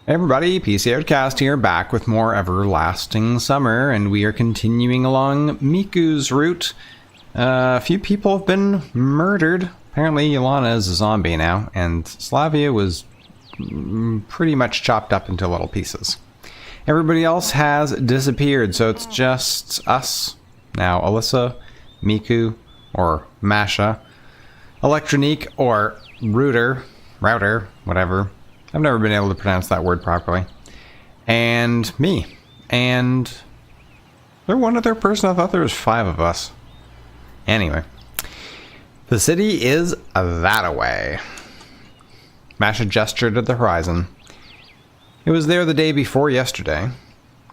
Hey everybody, PC Outcast here, back with more Everlasting Summer, and we are continuing along Miku's route. A few people have been murdered. Apparently Yelena is a zombie now, and Slavia was pretty much chopped up into little pieces. Everybody else has disappeared, so it's just us. Now, Alyssa, Miku, or Masha, Electronique, or Router, whatever. I've never been able to pronounce that word properly. And me. And there one other person. I thought there was 5 of us. Anyway. The city is that-a-way. Masha gestured at the horizon. It was there the day before yesterday.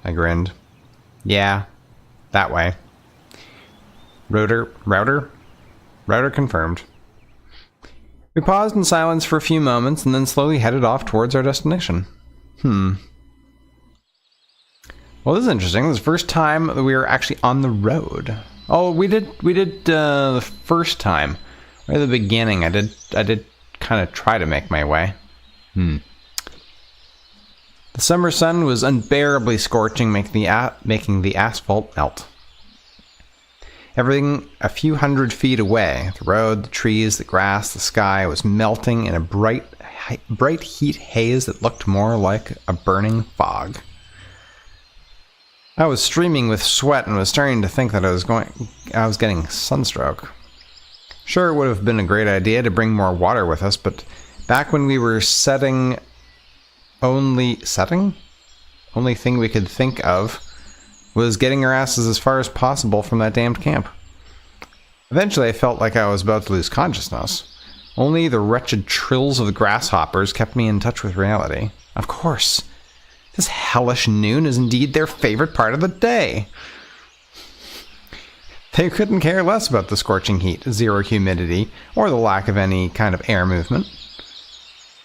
I grinned. Yeah, that way. Router confirmed. We paused in silence for a few moments and then slowly headed off towards our destination. Well, this is interesting. This is the first time that we were actually on the road. Oh, we did the first time. Right at the beginning, I did kind of try to make my way. The summer sun was unbearably scorching, making the asphalt melt. Everything a few hundred feet away, the road, the trees, the grass, the sky, was melting in a bright heat haze that looked more like a burning fog. I was streaming with sweat and was starting to think that I was getting sunstroke. Sure, it would have been a great idea to bring more water with us, but back when we were only thing we could think of was getting our asses as far as possible from that damned camp. Eventually I felt like I was about to lose consciousness. Only the wretched trills of the grasshoppers kept me in touch with reality. Of course. This hellish noon is indeed their favorite part of the day. They couldn't care less about the scorching heat, zero humidity, or the lack of any kind of air movement.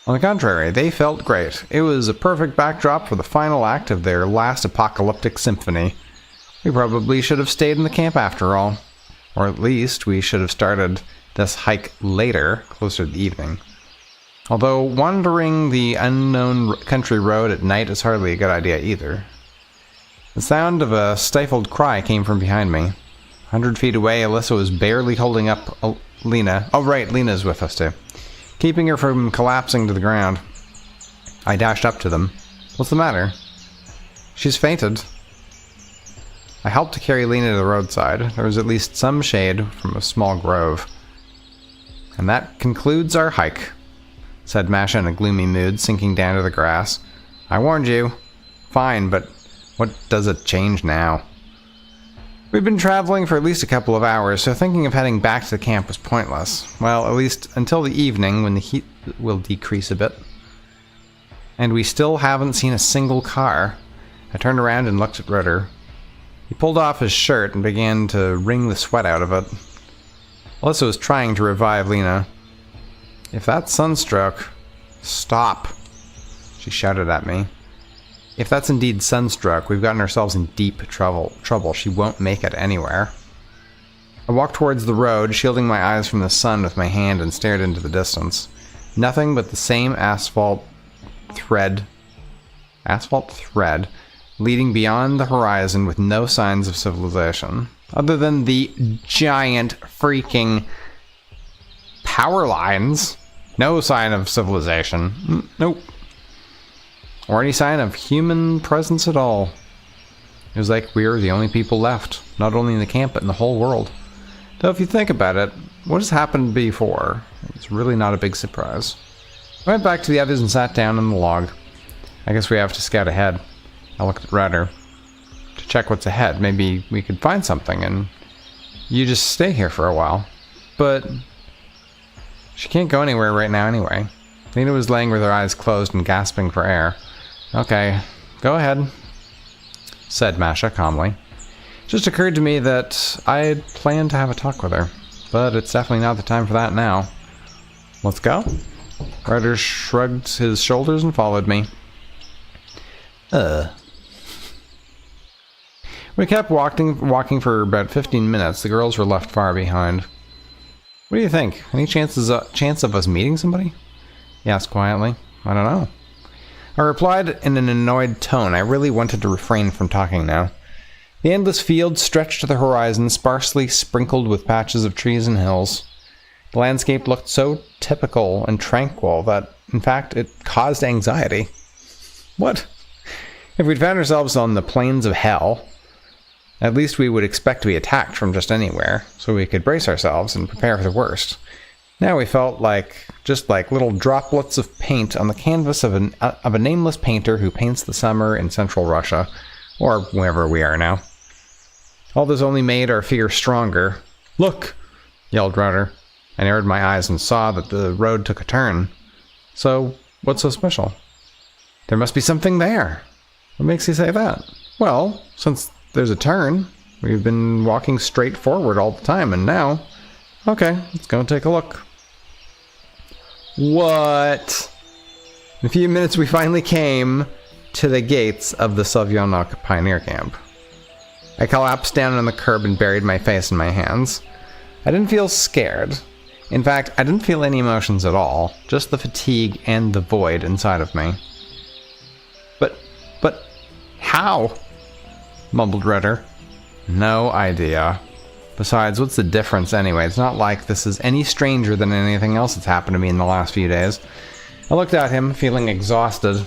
On the contrary, they felt great. It was a perfect backdrop for the final act of their last apocalyptic symphony. We probably should have stayed in the camp after all. Or at least we should have started this hike later, closer to the evening. Although wandering the unknown country road at night is hardly a good idea either. The sound of a stifled cry came from behind me. 100 feet away, Alyssa was barely holding up Lena. Oh right, Lena's with us too. Keeping her from collapsing to the ground. I dashed up to them. What's the matter? She's fainted. I helped to carry Lena to the roadside. There was at least some shade from a small grove. And that concludes our hike, said Masha in a gloomy mood, sinking down to the grass. I warned you. Fine, but what does it change now? We've been traveling for at least a couple of hours, so thinking of heading back to the camp was pointless. Well, at least until the evening, when the heat will decrease a bit. And we still haven't seen a single car. I turned around and looked at Ritter. He pulled off his shirt and began to wring the sweat out of it. Alyssa was trying to revive Lena. If that's sunstroke, stop, she shouted at me. If that's indeed sunstroke, we've gotten ourselves in deep trouble. She won't make it anywhere. I walked towards the road, shielding my eyes from the sun with my hand, and stared into the distance. Nothing but the same asphalt thread leading beyond the horizon with no signs of civilization. Other than the giant freaking power lines. No sign of civilization. Nope. Or any sign of human presence at all. It was like we were the only people left, not only in the camp, but in the whole world. Though if you think about it, what has happened before? It's really not a big surprise. I went back to the others and sat down on the log. I guess we have to scout ahead. I looked at Rudder to check what's ahead. Maybe we could find something and you just stay here for a while. But she can't go anywhere right now anyway. Lena was laying with her eyes closed and gasping for air. Okay, go ahead, said Masha calmly. It just occurred to me that I had planned to have a talk with her, but it's definitely not the time for that now. Let's go. Ryder shrugged his shoulders and followed me. We kept walking for about 15 minutes. The girls were left far behind. What do you think? Any chance of us meeting somebody? He asked quietly. I don't know. I replied in an annoyed tone. I really wanted to refrain from talking now. The endless field stretched to the horizon, sparsely sprinkled with patches of trees and hills. The landscape looked so typical and tranquil that, in fact, it caused anxiety. What? If we'd found ourselves on the plains of hell, at least we would expect to be attacked from just anywhere, so we could brace ourselves and prepare for the worst. Now we felt just like little droplets of paint on the canvas of a nameless painter who paints the summer in central Russia, or wherever we are now. All this only made our fear stronger. "Look!" yelled Router. I narrowed my eyes and saw that the road took a turn. So, what's so special? There must be something there. What makes you say that? Well, since there's a turn, we've been walking straight forward all the time, and now... Okay, let's go and take a look. What? In a few minutes we finally came to the gates of the Sovyanok Pioneer Camp. I collapsed down on the curb and buried my face in my hands. I didn't feel scared. In fact, I didn't feel any emotions at all, just the fatigue and the void inside of me. But, how? Mumbled Ritter. No idea. Besides, what's the difference anyway? It's not like this is any stranger than anything else that's happened to me in the last few days. I looked at him, feeling exhausted.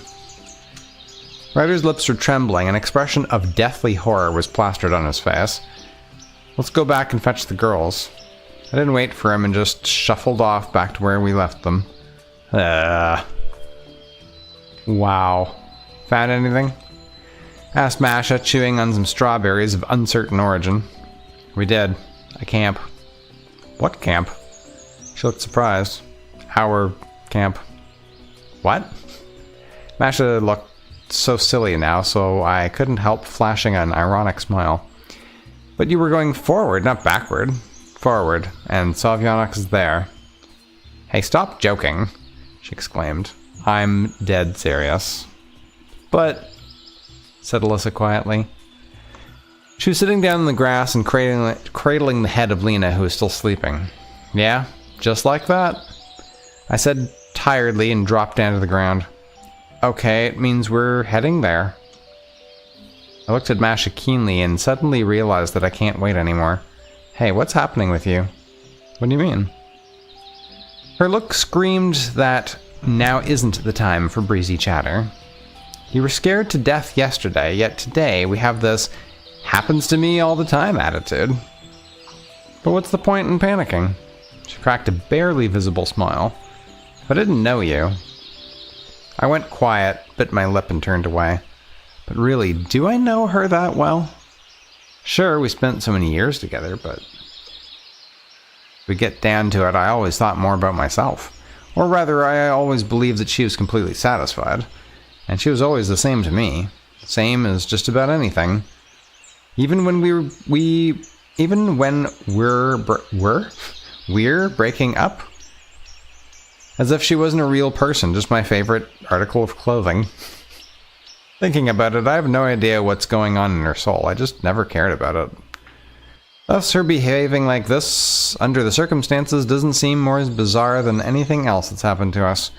Ryder's lips were trembling, an expression of deathly horror was plastered on his face. Let's go back and fetch the girls. I didn't wait for him and just shuffled off back to where we left them. Wow. Found anything? Asked Masha, chewing on some strawberries of uncertain origin. We did. A camp. What camp? She looked surprised. Our camp. What? Masha looked so silly now, so I couldn't help flashing an ironic smile. But you were going forward, not backward. Forward, and Sovyanok is there. Hey, stop joking, she exclaimed. I'm dead serious. But, said Alyssa quietly. She was sitting down in the grass and cradling the head of Lena, who was still sleeping. Yeah, just like that? I said tiredly and dropped down to the ground. Okay, it means we're heading there. I looked at Masha keenly and suddenly realized that I can't wait anymore. Hey, what's happening with you? What do you mean? Her look screamed that now isn't the time for breezy chatter. You were scared to death yesterday, yet today we have this happens to me all the time attitude. But what's the point in panicking? She cracked a barely visible smile. If I didn't know you... I went quiet, bit my lip and turned away. But really, do I know her that well? Sure, we spent so many years together, but... If we get down to it, I always thought more about myself. Or rather, I always believed that she was completely satisfied. And she was always the same to me. Same as just about anything. Even when we're breaking up? As if she wasn't a real person, just my favorite article of clothing. Thinking about it, I have no idea what's going on in her soul. I just never cared about it. Thus, her behaving like this, under the circumstances, doesn't seem more as bizarre than anything else that's happened to us.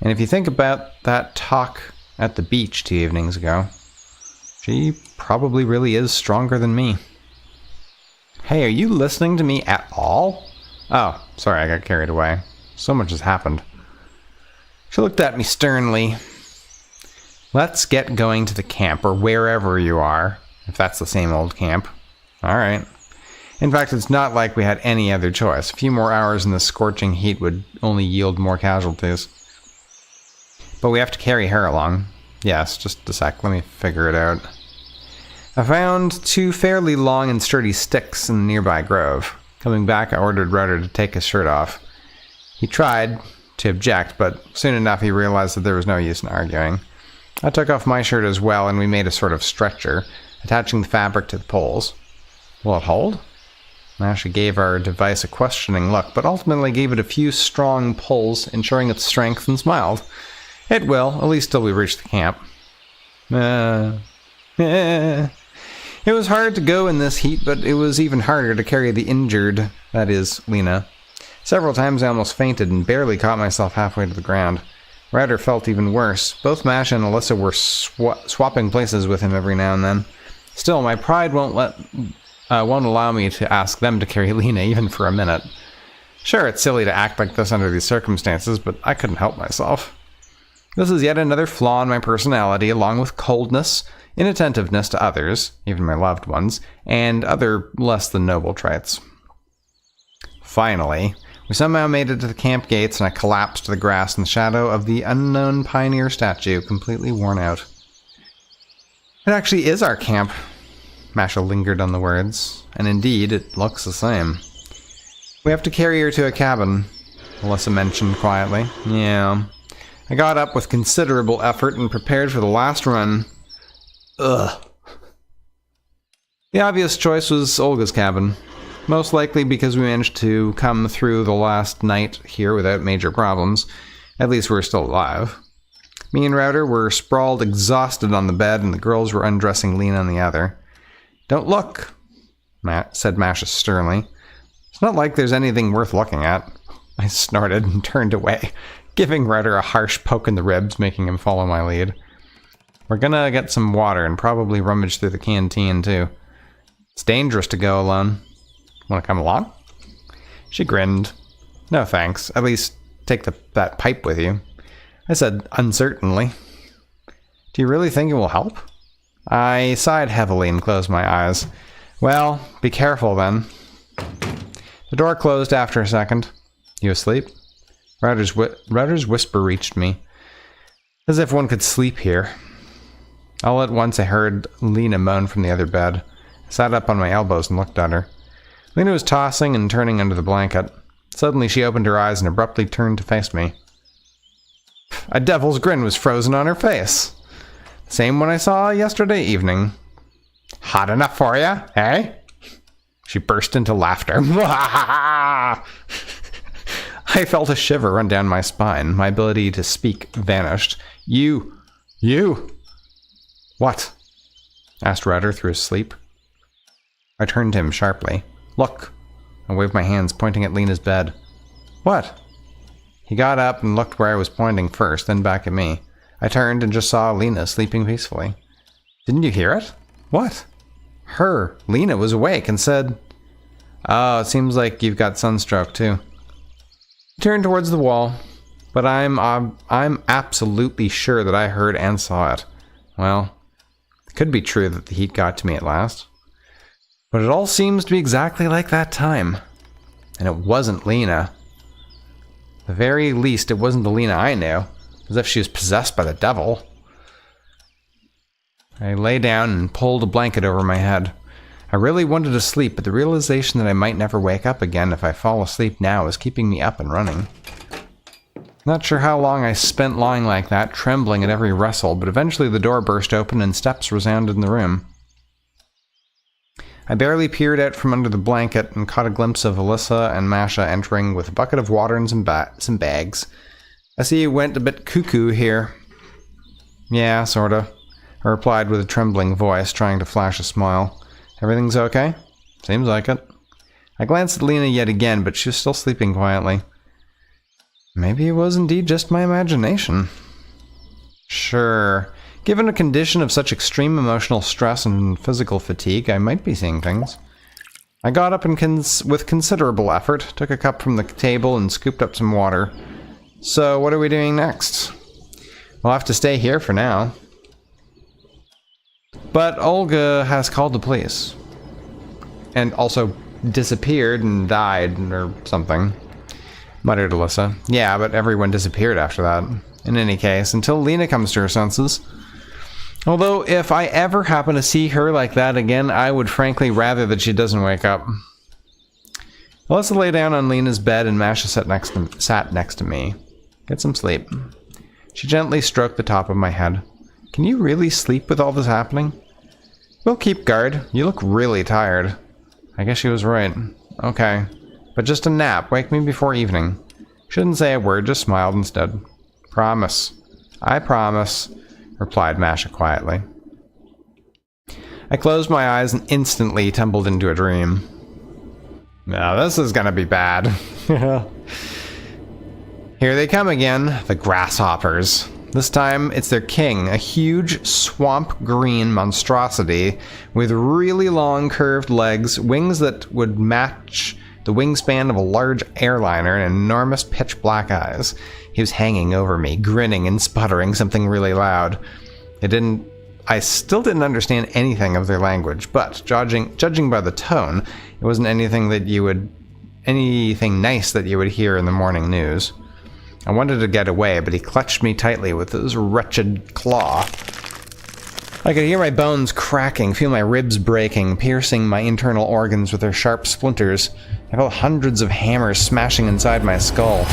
And if you think about that talk at the beach 2 evenings ago, she probably really is stronger than me. Hey, are you listening to me at all? Oh, sorry, I got carried away. So much has happened. She looked at me sternly. Let's get going to the camp, or wherever you are, if that's the same old camp. Alright. In fact, it's not like we had any other choice. A few more hours in the scorching heat would only yield more casualties. But we have to carry her along. Yes, just a sec, let me figure it out. I found 2 fairly long and sturdy sticks in the nearby grove. Coming back, I ordered Rudder to take his shirt off. He tried to object, but soon enough he realized that there was no use in arguing. I took off my shirt as well, and we made a sort of stretcher, attaching the fabric to the poles. Will it hold? Masha gave our device a questioning look, but ultimately gave it a few strong pulls, ensuring its strength, and smiled. It will, at least till we reach the camp. It was hard to go in this heat, but it was even harder to carry the injured, that is, Lena. Several times I almost fainted and barely caught myself halfway to the ground. Ryder felt even worse. Both Masha and Alyssa were swapping places with him every now and then. Still, my pride won't allow me to ask them to carry Lena even for a minute. Sure, it's silly to act like this under these circumstances, but I couldn't help myself. This is yet another flaw in my personality, along with coldness, inattentiveness to others, even my loved ones, and other less than noble traits. Finally, we somehow made it to the camp gates, and I collapsed to the grass in the shadow of the unknown pioneer statue, completely worn out. It actually is our camp. Masha lingered on the words, and indeed, it looks the same. We have to carry her to a cabin, Alyssa mentioned quietly. Yeah. I got up with considerable effort and prepared for the last run. Ugh. The obvious choice was Olga's cabin. Most likely because we managed to come through the last night here without major problems. At least we're still alive. Me and Router were sprawled exhausted on the bed, and the girls were undressing Lena on the other. Don't look, said Masha sternly. It's not like there's anything worth looking at. I snorted and turned away, giving Router a harsh poke in the ribs, making him follow my lead. We're gonna get some water and probably rummage through the canteen, too. It's dangerous to go alone. Want to come along? She grinned. No thanks. At least take that pipe with you. I said uncertainly. Do you really think it will help? I sighed heavily and closed my eyes. Well, be careful then. The door closed after a second. You asleep? Router's whisper reached me. As if one could sleep here. All at once I heard Lena moan from the other bed. I sat up on my elbows and looked at her. Lena was tossing and turning under the blanket. Suddenly she opened her eyes and abruptly turned to face me. A devil's grin was frozen on her face. The same one I saw yesterday evening. Hot enough for you, eh? She burst into laughter. I felt a shiver run down my spine. My ability to speak vanished. You. What? Asked Router through his sleep. I turned to him sharply. Look. I waved my hands, pointing at Lena's bed. What? He got up and looked where I was pointing first, then back at me. I turned and just saw Lena sleeping peacefully. Didn't you hear it? What? Her, Lena, was awake and said, Oh, it seems like you've got sunstroke too. He turned towards the wall, but I'm absolutely sure that I heard and saw it. Well, it could be true that the heat got to me at last. But it all seems to be exactly like that time. And it wasn't Lena. At the very least, it wasn't the Lena I knew. As if she was possessed by the devil. I lay down and pulled a blanket over my head. I really wanted to sleep, but the realization that I might never wake up again if I fall asleep now was keeping me up and running. Not sure how long I spent lying like that, trembling at every rustle, but eventually the door burst open and steps resounded in the room. I barely peered out from under the blanket and caught a glimpse of Alyssa and Masha entering with a bucket of water and some bags. I see you went a bit cuckoo here. Yeah, sorta. I replied with a trembling voice, trying to flash a smile. Everything's okay? Seems like it. I glanced at Lena yet again, but she was still sleeping quietly. Maybe it was indeed just my imagination. Sure. Given a condition of such extreme emotional stress and physical fatigue, I might be seeing things. I got up and with considerable effort, took a cup from the table and scooped up some water. So, what are we doing next? We'll have to stay here for now. But Olga has called the police. And also disappeared and died or something. Muttered Alyssa. Yeah, but everyone disappeared after that. In any case, until Lena comes to her senses. Although, if I ever happen to see her like that again, I would frankly rather that she doesn't wake up. Alyssa lay down on Lena's bed and Masha sat next to me. Get some sleep. She gently stroked the top of my head. Can you really sleep with all this happening? We'll keep guard. You look really tired. I guess she was right. Okay. But just a nap. Wake me before evening. She didn't say a word, just smiled instead. Promise. I promise, replied Masha quietly. I closed my eyes and instantly tumbled into a dream. Now this is gonna be bad. Here they come again, the grasshoppers. This time, it's their king, a huge swamp green monstrosity with really long curved legs, wings that would match the wingspan of a large airliner, and enormous pitch black eyes. He was hanging over me, grinning and sputtering something really loud. I still didn't understand anything of their language, but judging by the tone, it wasn't anything nice that you would hear in the morning news. I wanted to get away, but he clutched me tightly with his wretched claw. I could hear my bones cracking, feel my ribs breaking, piercing my internal organs with their sharp splinters. I felt hundreds of hammers smashing inside my skull.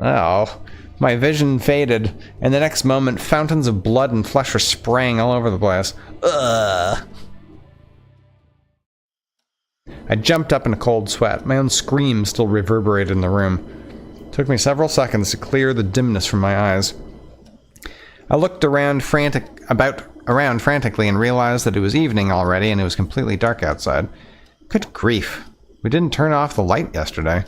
Oh, my vision faded, and the next moment, fountains of blood and flesh were spraying all over the place. Ugh. I jumped up in a cold sweat. My own scream still reverberated in the room. It took me several seconds to clear the dimness from my eyes. I looked around frantically and realized that it was evening already and it was completely dark outside. Good grief. We didn't turn off the light yesterday.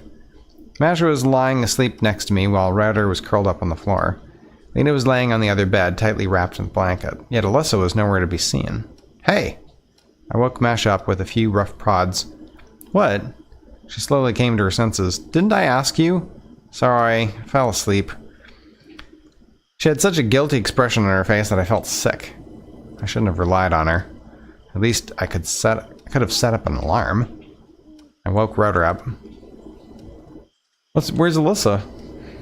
Masha was lying asleep next to me while Router was curled up on the floor. Lena was laying on the other bed, tightly wrapped in a blanket. Yet Alyssa was nowhere to be seen. Hey! I woke Masha up with a few rough prods. What? She slowly came to her senses. Didn't I ask you? Sorry, I fell asleep. She had such a guilty expression on her face that I felt sick. I shouldn't have relied on her. At least I could have set up an alarm. I woke Router up. Where's Alyssa?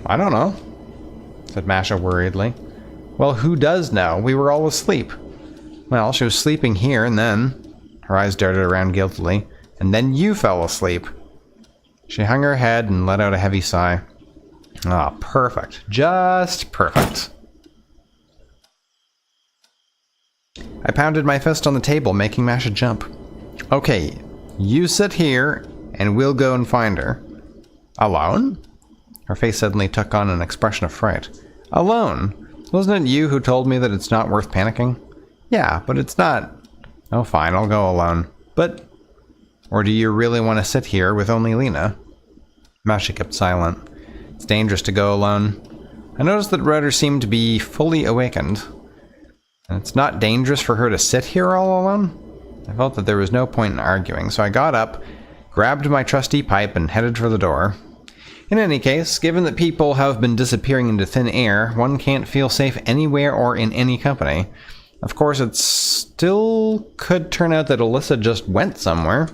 I don't know, said Masha worriedly. Well, who does know? We were all asleep. Well, she was sleeping here and then... Her eyes darted around guiltily. And then you fell asleep. She hung her head and let out a heavy sigh. Ah, perfect. Just perfect. I pounded my fist on the table, making Masha jump. Okay, you sit here, and we'll go and find her. Alone? Her face suddenly took on an expression of fright. Alone? Wasn't it you who told me that it's not worth panicking? Yeah, but it's not. Oh, fine, I'll go alone. But... Or do you really want to sit here with only Lena? Masha kept silent. It's dangerous to go alone. I noticed that Router seemed to be fully awakened. And it's not dangerous for her to sit here all alone? I felt that there was no point in arguing, so I got up, grabbed my trusty pipe, and headed for the door. In any case, given that people have been disappearing into thin air, one can't feel safe anywhere or in any company. Of course, it still could turn out that Alyssa just went somewhere.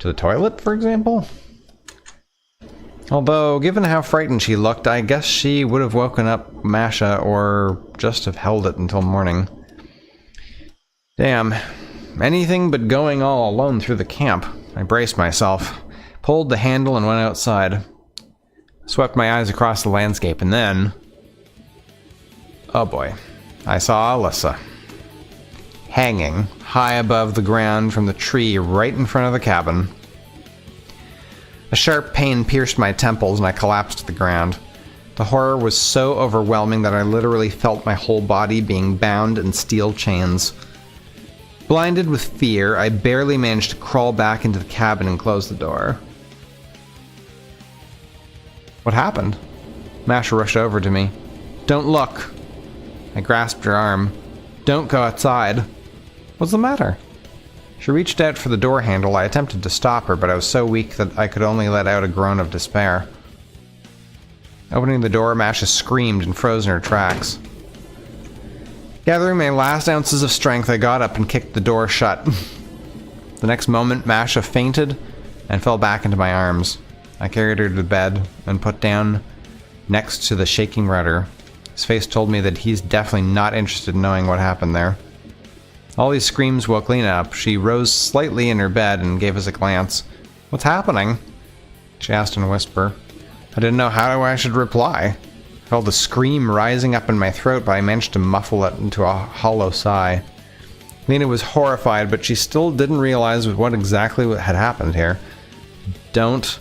To the toilet, for example? Although, given how frightened she looked, I guess she would have woken up Masha or just have held it until morning. Damn. Anything but going all alone through the camp. I braced myself, pulled the handle and went outside. Swept my eyes across the landscape and then... Oh boy. I saw Alyssa. Hanging high above the ground from the tree right in front of the cabin. A sharp pain pierced my temples and I collapsed to the ground. The horror was so overwhelming that I literally felt my whole body being bound in steel chains. Blinded with fear, I barely managed to crawl back into the cabin and close the door. What happened? Masha rushed over to me. Don't look. I grasped her arm. Don't go outside. What's the matter? She reached out for the door handle. I attempted to stop her, but I was so weak that I could only let out a groan of despair. Opening the door, Masha screamed and froze in her tracks. Gathering my last ounces of strength, I got up and kicked the door shut. The next moment, Masha fainted and fell back into my arms. I carried her to bed and put down next to the shaking Router. His face told me that he's definitely not interested in knowing what happened there. All these screams woke Lena up. She rose slightly in her bed and gave us a glance. What's happening? She asked in a whisper. I didn't know how I should reply. I felt a scream rising up in my throat, but I managed to muffle it into a hollow sigh. Lena was horrified, but she still didn't realize what exactly had happened here. Don't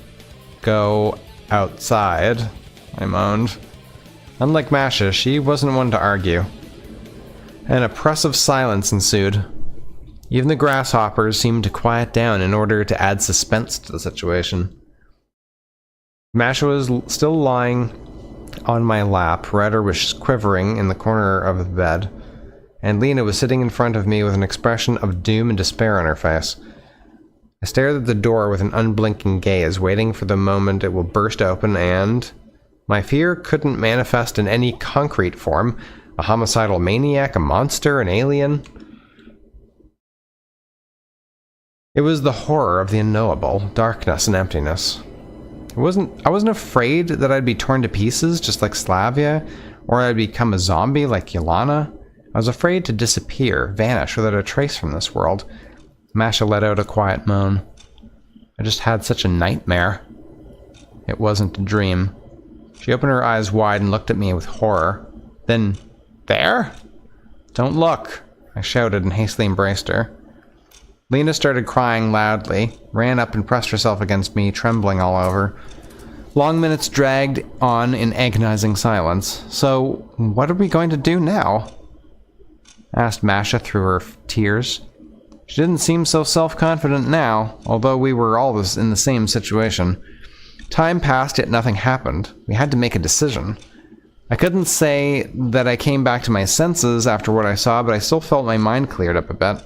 go outside, I moaned. Unlike Masha, she wasn't one to argue. An oppressive silence ensued. Even the grasshoppers seemed to quiet down in order to add suspense to the situation. Masha was still lying On my lap, Ryder was quivering in the corner of the bed, and Lena was sitting in front of me with an expression of doom and despair on her face. I stared at the door with an unblinking gaze, waiting for the moment it will burst open, and my fear couldn't manifest in any concrete form. A homicidal maniac, a monster, an alien. It was the horror of the unknowable, darkness and emptiness. I wasn't afraid that I'd be torn to pieces, just like Slavia, or I'd become a zombie like Yelena. I was afraid to disappear, vanish without a trace from this world. Masha let out a quiet moan. I just had such a nightmare. It wasn't a dream. She opened her eyes wide and looked at me with horror. Then, there? Don't look, I shouted and hastily embraced her. Lena started crying loudly, ran up and pressed herself against me, trembling all over. Long minutes dragged on in agonizing silence. So, what are we going to do now? Asked Masha through her tears. She didn't seem so self-confident now, although we were all in the same situation. Time passed, yet nothing happened. We had to make a decision. I couldn't say that I came back to my senses after what I saw, but I still felt my mind cleared up a bit.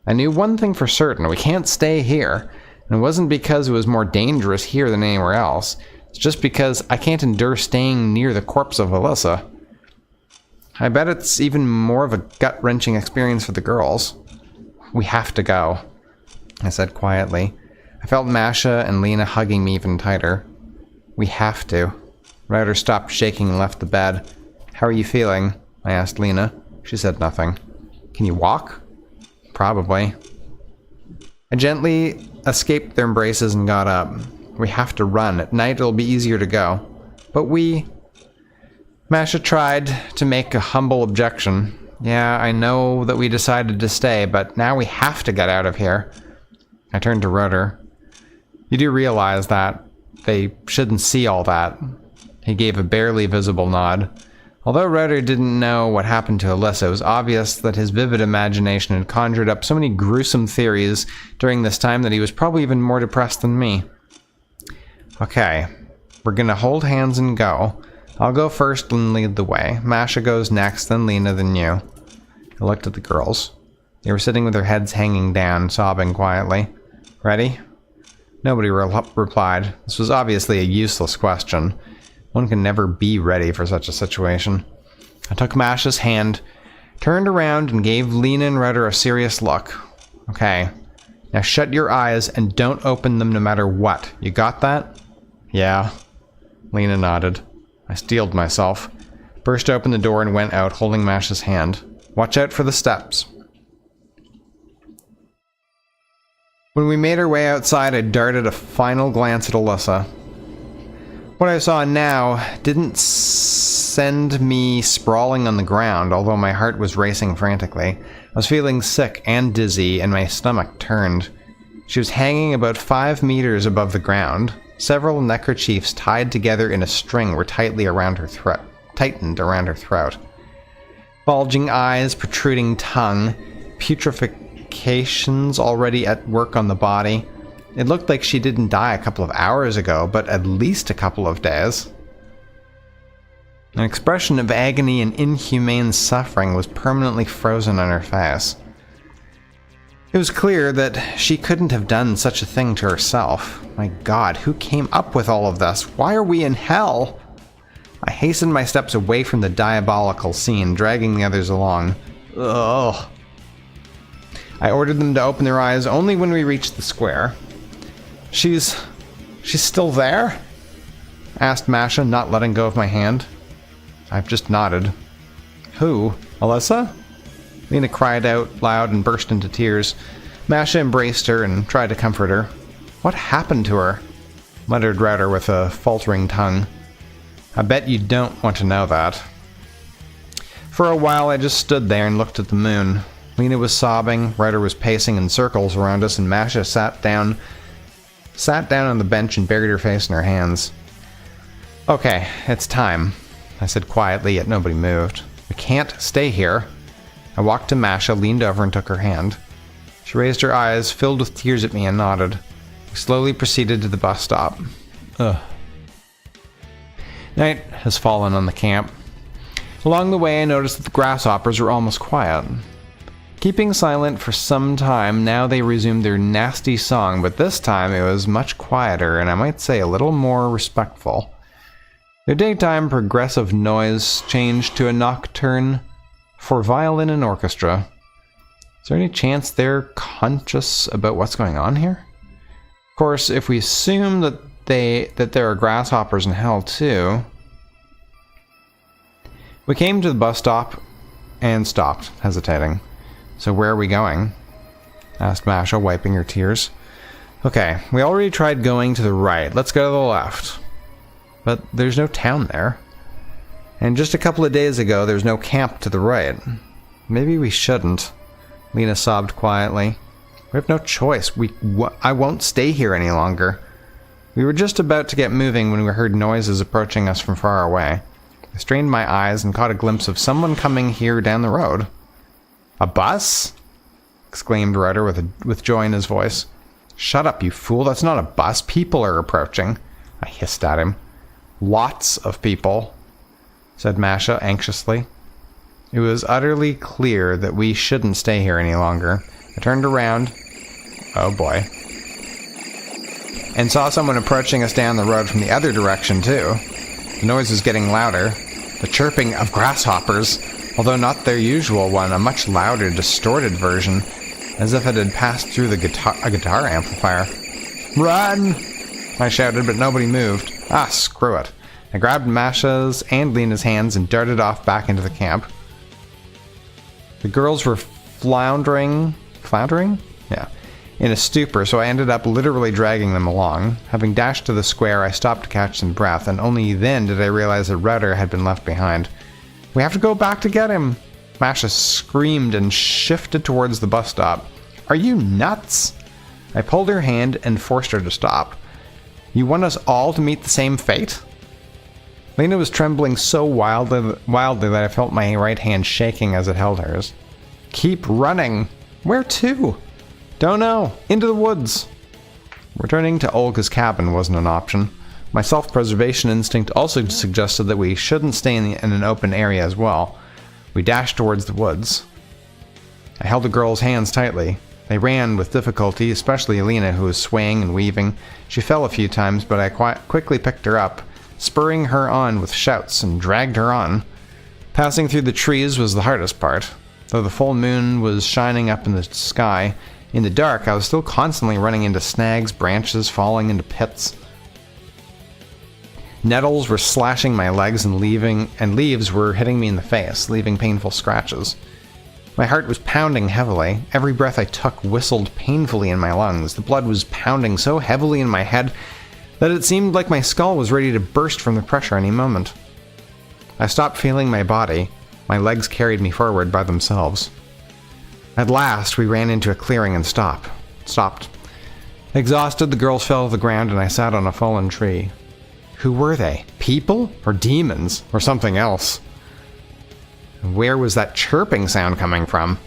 I knew one thing for certain: we can't stay here. And it wasn't because it was more dangerous here than anywhere else. It's just because I can't endure staying near the corpse of Alyssa. I bet it's even more of a gut-wrenching experience for the girls. We have to go, I said quietly. I felt Masha and Lena hugging me even tighter. We have to. Ryder stopped shaking and left the bed. How are you feeling? I asked Lena. She said nothing. Can you walk? Probably. I gently escaped their embraces and got up. We have to run. At night it'll be easier to go. But we... Masha tried to make a humble objection. Yeah, I know that we decided to stay, but now we have to get out of here. I turned to Ryder. You do realize that they shouldn't see all that. He gave a barely visible nod. Although Ryder didn't know what happened to Alyssa, it was obvious that his vivid imagination had conjured up so many gruesome theories during this time that he was probably even more depressed than me. Okay, we're gonna hold hands and go. I'll go first and lead the way. Masha goes next, then Lena, then you. I looked at the girls. They were sitting with their heads hanging down, sobbing quietly. Ready? Nobody replied. This was obviously a useless question. One can never be ready for such a situation. I took Masha's hand, turned around, and gave Lena and Ryder a serious look. Okay, now shut your eyes and don't open them no matter what. You got that? Yeah. Lena nodded. I steeled myself, burst open the door and went out, holding Masha's hand. Watch out for the steps. When we made our way outside, I darted a final glance at Alyssa. What I saw now didn't send me sprawling on the ground, although my heart was racing frantically. I was feeling sick and dizzy, and my stomach turned. She was hanging about 5 meters above the ground. Several neckerchiefs tied together in a string were tightened around her throat. Bulging eyes, protruding tongue, putrefacients already at work on the body. It looked like she didn't die a couple of hours ago, but at least a couple of days. An expression of agony and inhumane suffering was permanently frozen on her face. It was clear that she couldn't have done such a thing to herself. My God, who came up with all of this? Why are we in hell? I hastened my steps away from the diabolical scene, dragging the others along. Ugh. I ordered them to open their eyes only when we reached the square. She's still there? Asked Masha, not letting go of my hand. I've just nodded. Who? Alyssa? Lena cried out loud and burst into tears. Masha embraced her and tried to comfort her. What happened to her? Muttered Ryder with a faltering tongue. I bet you don't want to know that. For a while I just stood there and looked at the moon. Lena was sobbing, Ryder was pacing in circles around us, and Masha sat down on the bench and buried her face in her hands. Okay, it's time, I said quietly, yet nobody moved. We can't stay here. I walked to Masha, leaned over and took her hand. She raised her eyes, filled with tears at me, and nodded. We slowly proceeded to the bus stop. Ugh. Night has fallen on the camp. Along the way, I noticed that the grasshoppers were almost quiet. Keeping silent for some time, now they resumed their nasty song, but this time it was much quieter and I might say a little more respectful. Their daytime progressive noise changed to a nocturne for violin and orchestra. Is there any chance they're conscious about what's going on here? Of course, if we assume that there are grasshoppers in hell too. We came to the bus stop and stopped, hesitating. So where are we going? Asked Masha, wiping her tears. Okay, we already tried going to the right. Let's go to the left. But there's no town there. And just a couple of days ago, there's no camp to the right. Maybe we shouldn't. Lena sobbed quietly. We have no choice. I won't stay here any longer. We were just about to get moving when we heard noises approaching us from far away. I strained my eyes and caught a glimpse of someone coming here down the road. A bus? Exclaimed Ryder with joy in his voice. Shut up, you fool. That's not a bus. People are approaching. I hissed at him. Lots of people, said Masha anxiously. It was utterly clear that we shouldn't stay here any longer. I turned around. Oh boy. And saw someone approaching us down the road from the other direction too. The noise was getting louder. The chirping of grasshoppers, although not their usual one, a much louder, distorted version, as if it had passed through a guitar amplifier. Run! I shouted, but nobody moved. Ah, screw it. I grabbed Masha's and Lena's hands and darted off back into the camp. The girls were floundering? Yeah. In a stupor, so I ended up literally dragging them along. Having dashed to the square, I stopped to catch some breath, and only then did I realize that Rudder had been left behind. We have to go back to get him! Masha screamed and shifted towards the bus stop. Are you nuts? I pulled her hand and forced her to stop. You want us all to meet the same fate? Lena was trembling so wildly that I felt my right hand shaking as it held hers. Keep running! Where to? Don't know. Into the woods. Returning to Olga's cabin wasn't an option. My self-preservation instinct also suggested that we shouldn't stay in an open area as well. We dashed towards the woods. I held the girls' hands tightly. They ran with difficulty, especially Alina, who was swaying and weaving. She fell a few times, but I quickly picked her up, spurring her on with shouts, and dragged her on. Passing through the trees was the hardest part. Though the full moon was shining up in the sky, in the dark I was still constantly running into snags, branches, falling into pits. Nettles were slashing my legs and leaves were hitting me in the face, leaving painful scratches. My heart was pounding heavily. Every breath I took whistled painfully in my lungs. The blood was pounding so heavily in my head that it seemed like my skull was ready to burst from the pressure any moment. I stopped feeling my body. My legs carried me forward by themselves. At last, we ran into a clearing and stopped. Exhausted, the girls fell to the ground and I sat on a fallen tree. Who were they? People? Or demons? Or something else? Where was that chirping sound coming from?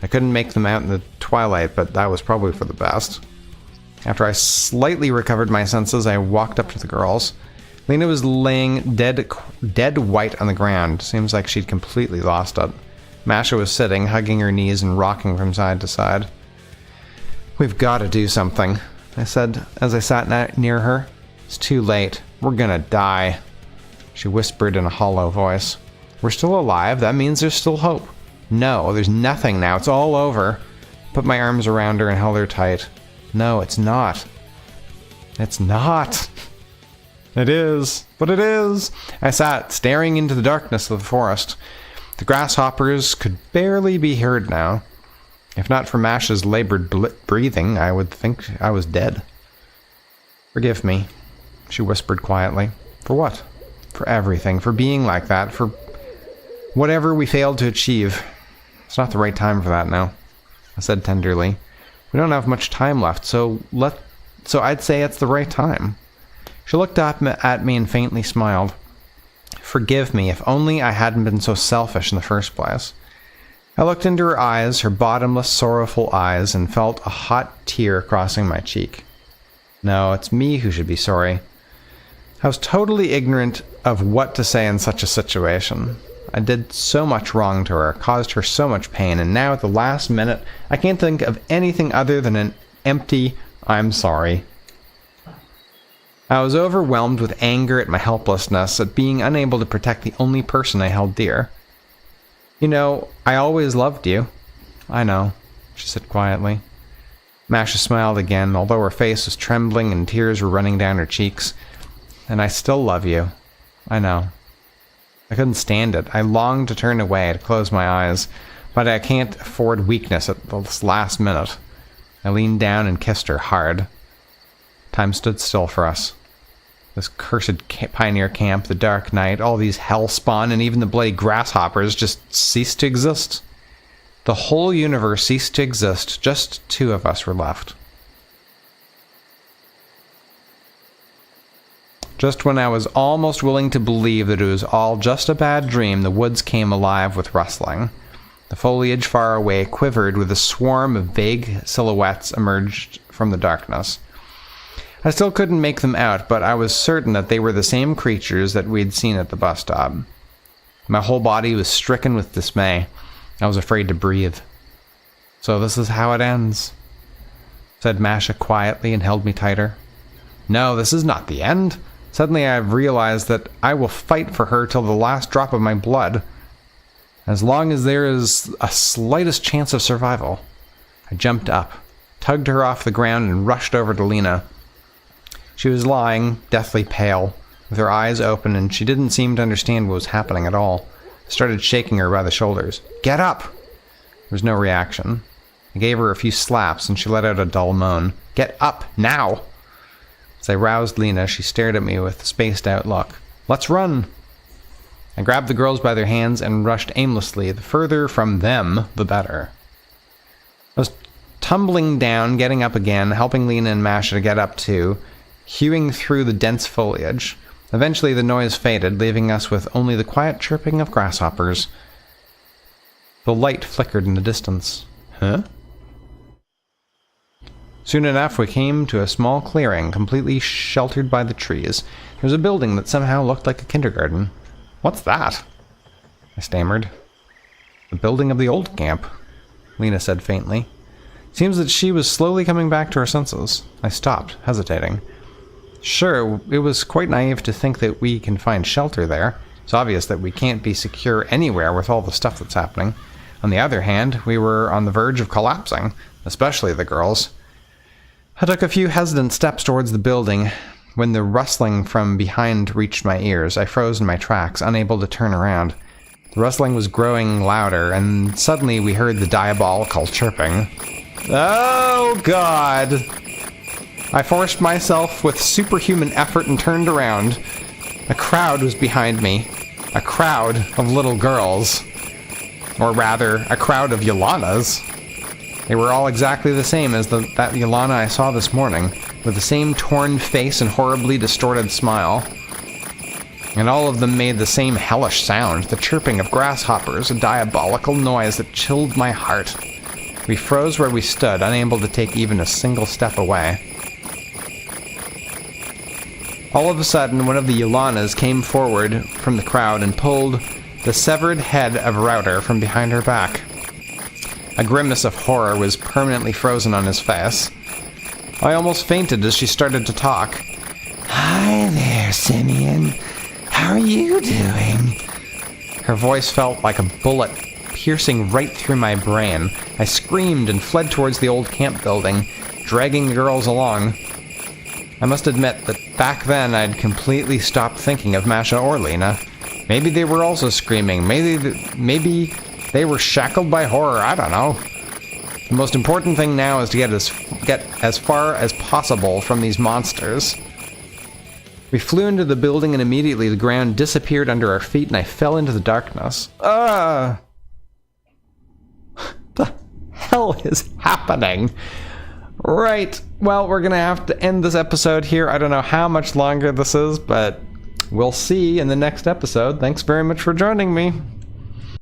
I couldn't make them out in the twilight, but that was probably for the best. After I slightly recovered my senses, I walked up to the girls. Lena was laying dead white on the ground. Seems like she'd completely lost it. Masha was sitting, hugging her knees and rocking from side to side. We've got to do something, I said as I sat near her. It's too late. We're gonna die, she whispered in a hollow voice. We're still alive. That means there's still hope. No, there's nothing now. It's all over. Put my arms around her and held her tight. No, it's not. It's not. It is. But it is. I sat, staring into the darkness of the forest. The grasshoppers could barely be heard now. If not for Masha's labored breathing, I would think I was dead. Forgive me, she whispered quietly. For what? For everything. For being like that. For whatever we failed to achieve. It's not the right time for that now, I said tenderly. We don't have much time left, so I'd say it's the right time. She looked up at me and faintly smiled. Forgive me, if only I hadn't been so selfish in the first place. I looked into her eyes, her bottomless, sorrowful eyes, and felt a hot tear crossing my cheek. No, it's me who should be sorry. I was totally ignorant of what to say in such a situation. I did so much wrong to her, caused her so much pain, and now at the last minute, I can't think of anything other than an empty, "I'm sorry." I was overwhelmed with anger at my helplessness, at being unable to protect the only person I held dear. "You know, I always loved you." "I know," she said quietly. Masha smiled again, although her face was trembling and tears were running down her cheeks. "And I still love you. I know." I couldn't stand it. I longed to turn away, to close my eyes, but I can't afford weakness at this last minute. I leaned down and kissed her hard. Time stood still for us. This cursed pioneer camp, the dark night, all these hellspawn, and even the bloody grasshoppers just ceased to exist. The whole universe ceased to exist. Just two of us were left. Just when I was almost willing to believe that it was all just a bad dream, the woods came alive with rustling. The foliage far away quivered with a swarm of vague silhouettes emerged from the darkness. I still couldn't make them out, but I was certain that they were the same creatures that we'd seen at the bus stop. My whole body was stricken with dismay. I was afraid to breathe. "So this is how it ends," said Masha quietly and held me tighter. "No, this is not the end. Suddenly I've realized that I will fight for her till the last drop of my blood, as long as there is a slightest chance of survival." I jumped up, tugged her off the ground, and rushed over to Lena. She was lying, deathly pale, with her eyes open, and she didn't seem to understand what was happening at all. I started shaking her by the shoulders. "Get up!" There was no reaction. I gave her a few slaps, and she let out a dull moan. "Get up, now!" As I roused Lena, she stared at me with a spaced-out look. "Let's run!" I grabbed the girls by their hands and rushed aimlessly. The further from them, the better. I was tumbling down, getting up again, helping Lena and Masha to get up too, hewing through the dense foliage. Eventually the noise faded, leaving us with only the quiet chirping of grasshoppers. The light flickered in the distance. Huh? Soon enough we came to a small clearing, completely sheltered by the trees. There was a building that somehow looked like a kindergarten. "What's that?" I stammered. "The building of the old camp," Lena said faintly. Seems that she was slowly coming back to her senses. I stopped, hesitating. Sure, it was quite naive to think that we can find shelter there. It's obvious that we can't be secure anywhere with all the stuff that's happening. On the other hand, we were on the verge of collapsing, especially the girls. I took a few hesitant steps towards the building. When the rustling from behind reached my ears, I froze in my tracks, unable to turn around. The rustling was growing louder, and suddenly we heard the diabolical chirping. Oh, God! I forced myself with superhuman effort and turned around. A crowd was behind me. A crowd of little girls. Or rather, a crowd of Yolanas. They were all exactly the same as that Yolana I saw this morning, with the same torn face and horribly distorted smile. And all of them made the same hellish sound, the chirping of grasshoppers, a diabolical noise that chilled my heart. We froze where we stood, unable to take even a single step away. All of a sudden, one of the Yolanas came forward from the crowd and pulled the severed head of Router from behind her back. A grimace of horror was permanently frozen on his face. I almost fainted as she started to talk. "Hi there, Simeon. How are you doing?" Her voice felt like a bullet piercing right through my brain. I screamed and fled towards the old camp building, dragging the girls along. I must admit that back then I'd completely stopped thinking of Masha or Lena. Maybe they were also screaming. Maybe they were shackled by horror. I don't know. The most important thing now is to get as far as possible from these monsters. We flew into the building and immediately the ground disappeared under our feet and I fell into the darkness. What the hell is happening? Right, well, we're gonna have to end this episode here. I don't know how much longer this is, but we'll see in the next episode. Thanks very much for joining me.